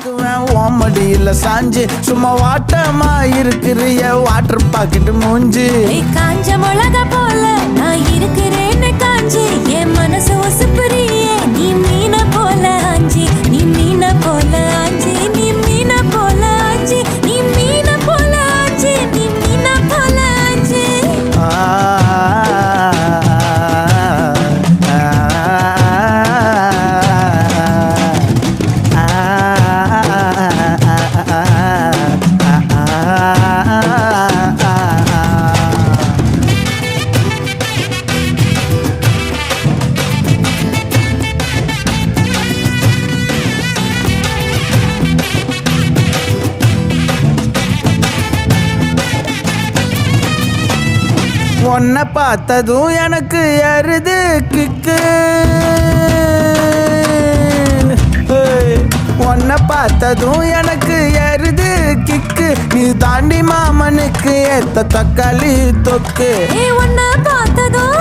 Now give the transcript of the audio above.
பறக்குவேன் ஓமடியில் சாஞ்சு சும்மா வாட்டமா இருக்கிறிய water packet மூஞ்சி காஞ்ச மிளகா போல நான் இருக்கிறேன்னு காஞ்சி என் மனசு ஒசுப்புறியே நீ மீன போல ஆஞ்சி நீ மீன போல ஆஞ்சி நீ மீன போல ஆஞ்சி நீ மீன போல ஆஞ்சி நீ மீன போல ஆஞ்சி உன்னை பார்த்ததும் எனக்கு எருது கிக்கு உன்னை பார்த்ததும் எனக்கு எருது கிக்கு நீ தாண்டி மாமனுக்கு ஏத்த தக்காளி தொக்கு உன்னை பார்த்ததும்